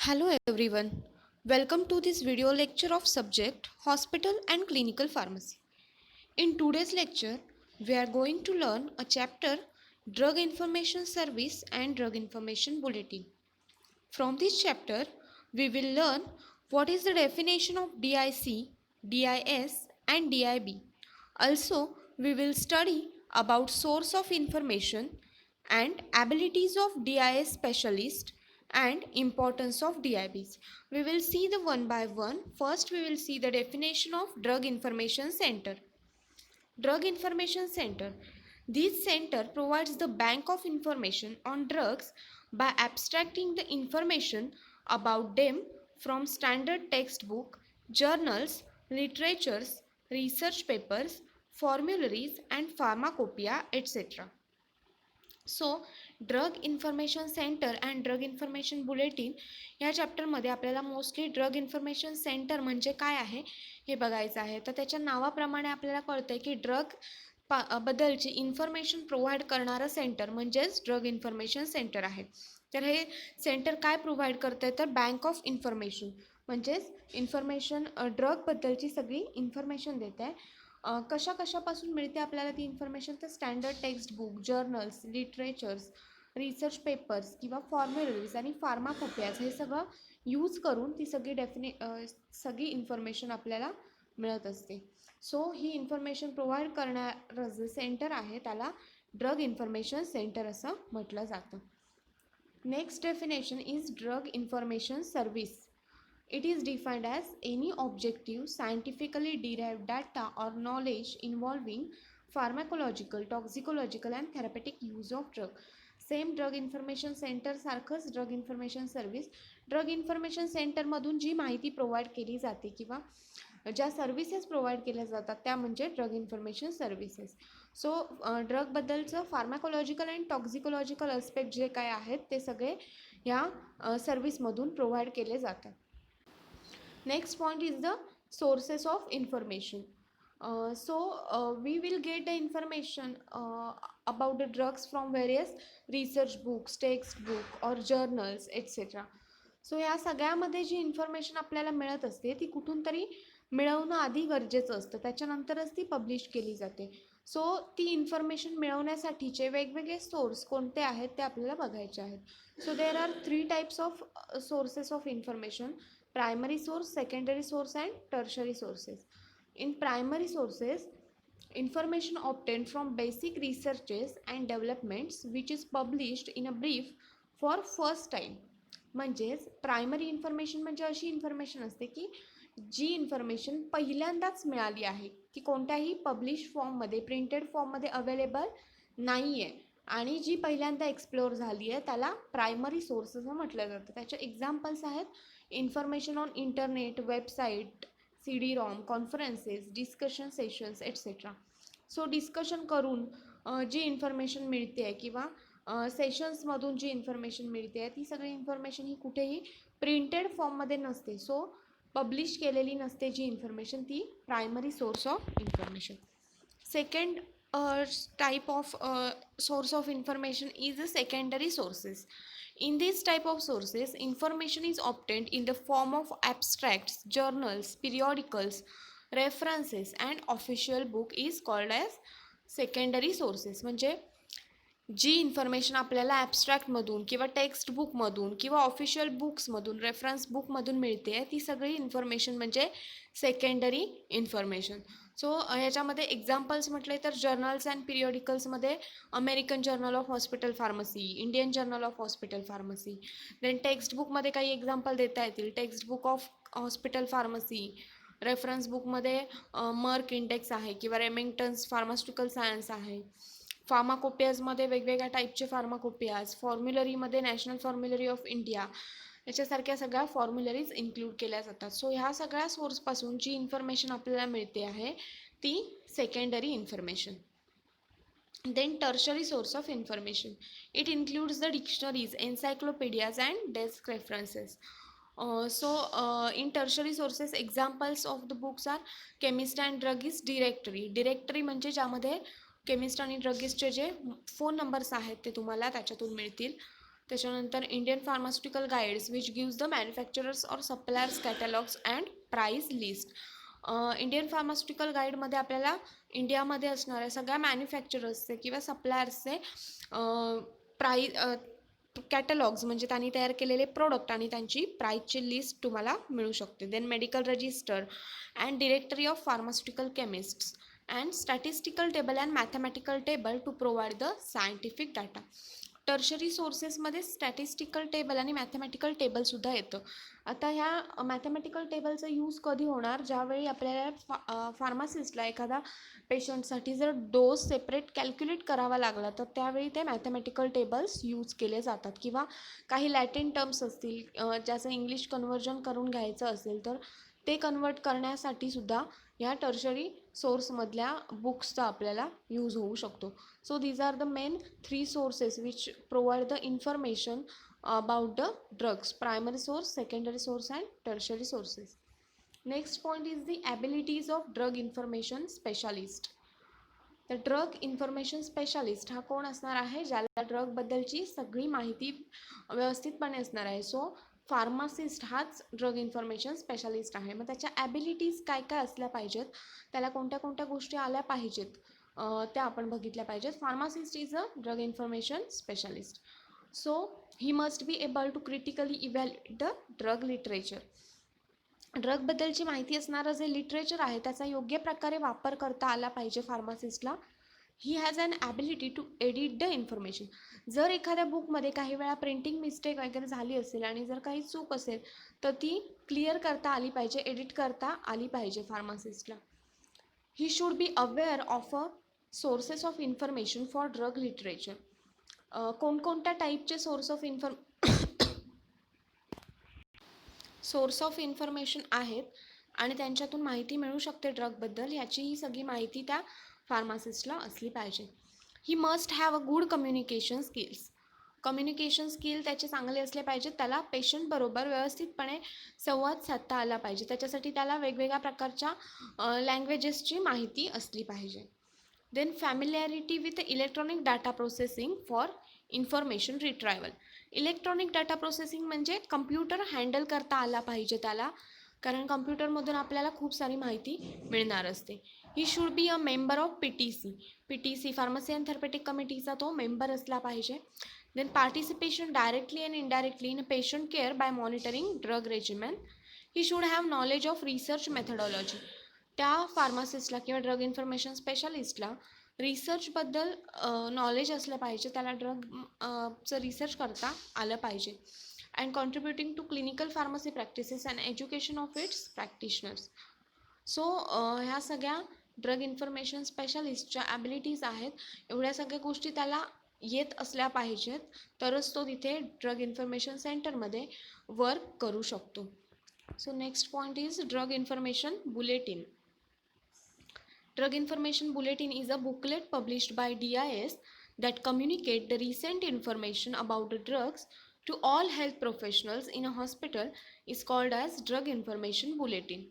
Hello everyone. Welcome to this video lecture of subject Hospital and Clinical Pharmacy. In today's lecture, we are going to learn a chapter Drug Information Service and Drug Information Bulletin. From this chapter, we will learn what is the definition of DIC, DIS and DIB. Also, we will study about source of information and abilities of DIS specialist and importance of DIBs. We will see the one by one. First, we will see the definition of Drug Information Center. Drug Information Center. This center provides the bank of information on drugs by abstracting the information about them from standard textbook, journals, literatures, research papers, formularies and pharmacopoeia, etc. So drug information centre and drug information bulletin ह्या चॅप्टरमध्ये आपल्याला mostly drug information centre म्हणजे काय आहे हे बघायचं आहे. तर त्याच्या नावाप्रमाणे आपल्याला कळतं आहे की ड्रग बद्दलची इन्फॉर्मेशन प्रोव्हाइड करणारं सेंटर म्हणजेच ड्रग इन्फॉर्मेशन सेंटर आहे. तर हे सेंटर काय प्रोव्हाइड करतं आहे तर बँक ऑफ इन्फॉर्मेशन म्हणजेच इन्फॉर्मेशन ड्रगबद्दलची सगळी इन्फॉर्मेशन देत आहे. कशापासून मिळते आपल्याला ती इन्फॉर्मेशन तर standard textbook, journals, literatures, research papers किंवा फॉर्म्युलरीज आणि फार्माकोपियाज हे सगळं यूज करून ती सगळी इन्फॉर्मेशन आपल्याला मिळत असते. सो ही इन्फॉर्मेशन प्रोव्हाइड करणारं जे सेंटर आहे त्याला ड्रग इन्फॉर्मेशन सेंटर असं म्हटलं जातं. Next definition is drug information service. It is defined as any objective, scientifically derived data or knowledge involving pharmacological, toxicological and therapeutic use of drug. Same drug information center सारखंच drug information service. Drug information सेंटरमधून जी माहिती provide केली जाते किंवा ज्या services provide केल्या जातात त्या म्हणजे ड्रग इन्फॉर्मेशन सर्व्हिसेस. सो ड्रगबद्दलचं फार्माकोलॉजिकल अँड टॉक्झिकोलॉजिकल अस्पेक्ट जे काय आहेत ते सगळे ह्या सर्व्हिसमधून प्रोव्हाइड केले जातात. Next point is the sources of information. We will get the information about the drugs from various research books, textbook or journals etc. So या सगळ्यामध्ये जी इन्फॉर्मेशन आपल्याला मिळत असते ती कुठून तरी मिळवणं आधी गरजेचं असतं, त्याच्यानंतरच ती पब्लिश केली जाते. सो ती इन्फॉर्मेशन मिळवण्यासाठीचे वेगवेगळे सोर्स कोणते आहेत ते आपल्याला बघायचे आहेत. So there are 3 types of sources of information: primary source, secondary source and tertiary sources. In primary sources, information obtained from basic researches and developments which is published in a brief for first time. म्हणजेच primary information म्हणजे अशी information असते की जी information पहिल्यांदाच मिळाली आहे, की कोणत्याही पब्लिश फॉर्ममध्ये, प्रिंटेड फॉर्ममध्ये अवेलेबल नाही आहे आणि जी पहिल्यांदा एक्सप्लोअर झाली आहे त्याला प्रायमरी सोर्स असं म्हटलं जातं. त्याचे एक्झाम्पल्स आहेत information on internet, website, CD-ROM, conferences, discussion sessions etcetera. So discussion करून जी इन्फॉर्मेशन मिळते आहे किंवा सेशन्समधून जी इन्फॉर्मेशन मिळते आहे ती सगळी इन्फॉर्मेशन ही कुठेही प्रिंटेड फॉर्ममध्ये नसते. सो पब्लिश केलेली नसते जी इन्फॉर्मेशन, ती primary source of information. Second type of source of information is the secondary sources. In this type of sources, information is obtained in the form of abstracts, journals, periodicals, references and official book is called as secondary sources. म्हणजे जी information आपल्याला ॲब्स्ट्रॅक्टमधून किंवा टेक्स्टबुकमधून किंवा official बुक्समधून, reference बुकमधून मिळते आहे ती सगळी information म्हणजे सेकंडरी इन्फॉर्मेशन. सो ह्याच्यामध्ये एक्झाम्पल्स म्हटले तर जर्नल्स अँड पिरियडिकल्समध्ये American journal of hospital pharmacy, Indian journal of hospital pharmacy. Then टेक्स्टबुकमध्ये काही एक्झाम्पल देता येतील, textbook of hospital pharmacy. Reference बुकमध्ये मर्क इंडेक्स आहे किंवा रेमिंग्टन्स फार्मास्युटिकल सायन्स आहे. फार्माकोपियाजमध्ये वेगवेगळ्या टाईपचे फार्माकोपियाज, फॉर्म्युलरीमध्ये नॅशनल फॉर्म्युलरी ऑफ इंडिया याच्यासारख्या सगळ्या फॉर्म्युलरीज इन्क्लूड केल्या जातात. सो ह्या सगळ्या सोर्सपासून जी इन्फॉर्मेशन आपल्याला मिळते आहे ती secondary information. Then tertiary source of information. It includes the dictionaries, encyclopaedias and desk references. In tertiary sources, examples of the books are chemist and druggist directory. Directory म्हणजे ज्यामध्ये केमिस्ट आणि ड्रगिस्टचे जे फोन नंबर्स आहेत ते तुम्हाला त्याच्यातून मिळतील. त्याच्यानंतर Indian pharmaceutical guides which gives the manufacturers or suppliers catalogues and price list. Indian pharmaceutical गाईडमध्ये आपल्याला इंडियामध्ये असणाऱ्या सगळ्या मॅन्युफॅक्चरर्सचे किंवा सप्लायर्सचे कॅटलॉग्स म्हणजे त्यांनी तयार केलेले प्रोडक्ट आणि त्यांची प्राईसची लिस्ट तुम्हाला मिळू शकते. Then medical register and directory of pharmaceutical chemists and statistical table and mathematical table to provide the scientific data. Tertiary सोर्सेसमध्ये स्टॅटिस्टिकल टेबल आणि मॅथमॅटिकल टेबलसुद्धा येतं. आता ह्या मॅथमॅटिकल टेबलचा यूज कधी होणार, ज्यावेळी आपल्याला फार्मासिस्टला एखादा पेशंटसाठी जर डोस सेपरेट कॅल्क्युलेट करावा लागला तर त्यावेळी ते मॅथमॅटिकल टेबल्स यूज केले जातात. किंवा काही लॅटिन टर्म्स असतील ज्याचं इंग्लिश कन्व्हर्जन करून घ्यायचं असेल तर ते कन्वर्ट करण्यासाठी सुद्धा ह्या टर्शरी सोर्समधल्या बुक्सचा आपल्याला यूज होऊ शकतो. So these are the main 3 sources which provide the information about the drugs: primary source, secondary source and tertiary sources. Next point is the abilities of drug information specialist. The drug information specialist हा कोण असणार आहे, ज्याला drug बद्दलची सगळी माहिती व्यवस्थितपणे असणार आहे. सो फार्मासिस्ट हाच ड्रग इन्फॉर्मेशन स्पेशालिस्ट आहे. मग त्याच्या ॲबिलिटीज काय काय असल्या पाहिजेत, त्याला कोणत्या कोणत्या गोष्टी आल्या पाहिजेत त्या आपण बघितल्या पाहिजेत. Pharmacist is a drug information specialist. So he must be able to critically evaluate the drug literature. ड्रगबद्दलची माहिती असणारं जे लिटरेचर आहे त्याचा योग्य प्रकारे वापर करता आला पाहिजे फार्मासिस्टला. He has an ability to edit the information. जर एखाद्या बुकमध्ये काही वेळा प्रिंटिंग मिस्टेक वगैरे झाली असेल आणि जर काही चूक असेल तर ती क्लिअर करता आली पाहिजे, एडिट करता आली पाहिजे फार्मासिस्टला. He should be aware of a sources of information for drug literature. कोणकोणत्या टाईपचे सोर्स ऑफ इन्फॉर्मेशन आहेत आणि त्यांच्यातून माहिती मिळू शकते ड्रगबद्दल, याची ही सगळी माहिती त्या फार्मासिस्टला असली पाहिजे. He must have a good communication skills. Communication skill त्याचे चांगले असले पाहिजेत. त्याला पेशंटबरोबर व्यवस्थितपणे संवाद साधता आला पाहिजे. त्याच्यासाठी त्याला वेगवेगळ्या प्रकारच्या लँग्वेजेसची माहिती असली पाहिजे. Then familiarity with electronic data processing for information retrieval. Electronic data processing म्हणजे कम्प्युटर हँडल करता आला पाहिजे त्याला, कारण कम्प्युटरमधून आपल्याला खूप सारी माहिती मिळणार असते. He should be a member of PTC pharmacy and therapeutic कमिटीचा तो मेंबर असला पाहिजे. Then participation directly and indirectly in patient care by monitoring drug regimen. He should have knowledge of research methodology. त्या फार्मासिस्टला किंवा ड्रग इन्फॉर्मेशन स्पेशालिस्टला रिसर्चबद्दल knowledge असलं पाहिजे, त्याला ड्रगचं रिसर्च करता आलं पाहिजे. And contributing to clinical pharmacy practices and education of its practitioners. So ह्या सगळ्या ड्रग इन्फॉर्मेशन स्पेशालिस्टच्या ॲबिलिटीज आहेत. एवढ्या सगळ्या गोष्टी त्याला येत असल्या पाहिजेत तरच तो तिथे ड्रग इन्फॉर्मेशन सेंटरमध्ये वर्क करू शकतो. So next point is drug information bulletin. Drug Information Bulletin is a booklet published by DIS that communicate the recent information about the drugs to all health professionals in a hospital is called as Drug Information Bulletin.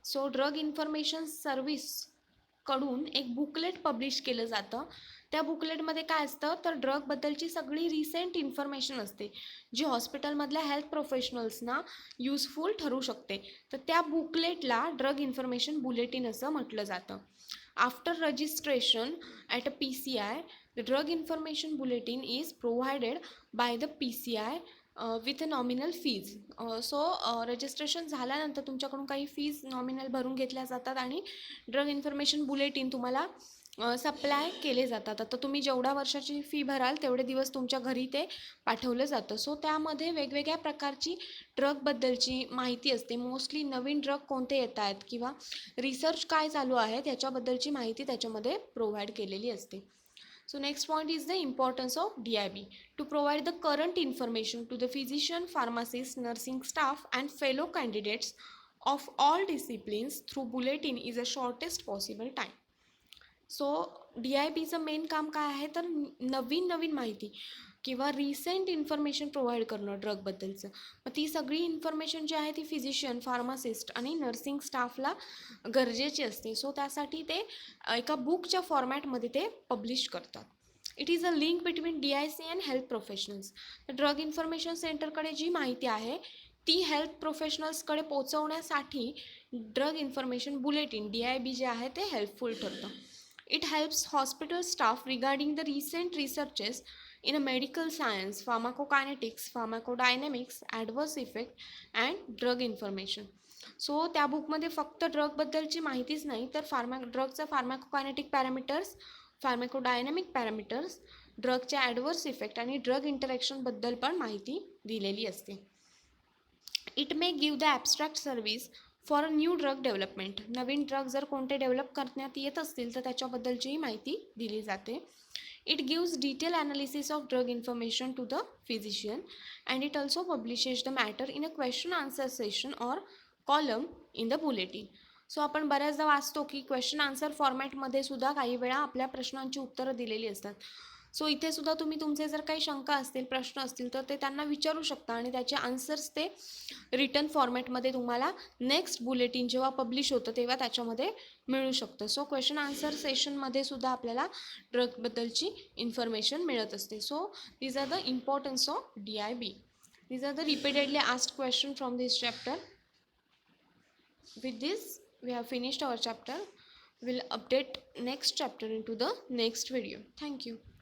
So Drug Information Service कडून एक booklet publish केलं जातं. त्या बुकलेटमध्ये काय असतं तर ड्रगबद्दलची सगळी recent information असते जी हॉस्पिटलमधल्या हेल्थ प्रोफेशनल्सना यूजफुल ठरू शकते. तर त्या बुकलेटला ड्रग इन्फॉर्मेशन बुलेटिन असं म्हटलं जातं. After registration at a PCI, the drug information bulletin is provided by the PCI with a nominal fees. So registration झाल्यानंतर तुमच्याकडून काही फीज नॉमिनल भरून घेतल्या जातात आणि ड्रग इन्फॉर्मेशन बुलेटिन तुम्हाला सप्लाय केले जातात. आता तुम्ही जेवढ्या वर्षाची फी भराल तेवढे दिवस तुमच्या घरी ते पाठवलं जातं. सो त्यामध्ये वेगवेगळ्या प्रकारची ड्रगबद्दलची माहिती असते. मोस्टली नवीन ड्रग कोणते येत आहेत किंवा रिसर्च काय चालू आहे त्याच्याबद्दलची माहिती त्याच्यामध्ये प्रोव्हाइड केलेली असते. So next point is the importance of DIB to provide the current information to the physician, pharmacist, nursing staff and fellow candidates of all disciplines through bulletin is the shortest possible time. So DIBचं main काम काय आहे तर नवीन माहिती किंवा recent information provide करणं ड्रगबद्दलचं. मग ती सगळी इन्फॉर्मेशन जी आहे ती फिजिशियन, फार्मासिस्ट आणि नर्सिंग स्टाफला गरजेची असते. सो त्यासाठी ते एका बुकच्या फॉर्मॅटमध्ये ते पब्लिश करतात. It is a link between DIC and health professionals. Drug information सेंटरकडे जी माहिती आहे ती हेल्थ प्रोफेशनल्सकडे पोहोचवण्यासाठी ड्रग इन्फॉर्मेशन बुलेटिन DIB जे आहे ते हेल्पफुल ठरतं. It helps hospital staff regarding the recent researches in a medical science, pharmacokinetics, pharmacodynamics, adverse effect and drug information. So त्या बुकमध्ये फक्त ड्रगबद्दलची माहितीच नाही तर ड्रगचा फार्माकोकायनेटिक पॅरामीटर्स, फार्माकोडायनॅमिक पॅरामीटर्स, ड्रगच्या ॲडवर्स इफेक्ट आणि ड्रग इंटरॅक्शनबद्दल पण माहिती दिलेली असते. It may give the abstract service for a new drug development. Naveen drug जर कोणते डेव्हलप करण्यात येत असतील तर त्याच्याबद्दलचीही माहिती दिली जाते. It gives detailed analysis of drug information to the physician and it also publishes the matter in a question answer session or column in the bulletin. So आपण बऱ्याचदा वाचतो की क्वेश्चन आन्सर फॉर्मॅटमध्ये सुद्धा काही वेळा आपल्या प्रश्नांची उत्तरं दिलेली असतात. सो इथे सुद्धा तुम्ही तुमचे जर काही शंका असतील, प्रश्न असतील तर ते त्यांना विचारू शकता आणि त्याचे आन्सर्स ते रिटर्न फॉर्मॅटमध्ये तुम्हाला नेक्स्ट बुलेटिन जेव्हा पब्लिश होतं तेव्हा त्याच्यामध्ये मिळू शकतं. सो क्वेश्चन आन्सर सेशनमध्ये सुद्धा आपल्याला ड्रगबद्दलची इन्फॉर्मेशन मिळत असते. So these are the importance of DIB. These are the repeatedly asked questions from this chapter. With this, we have finished our chapter. We'll update next chapter into the next video. Thank you.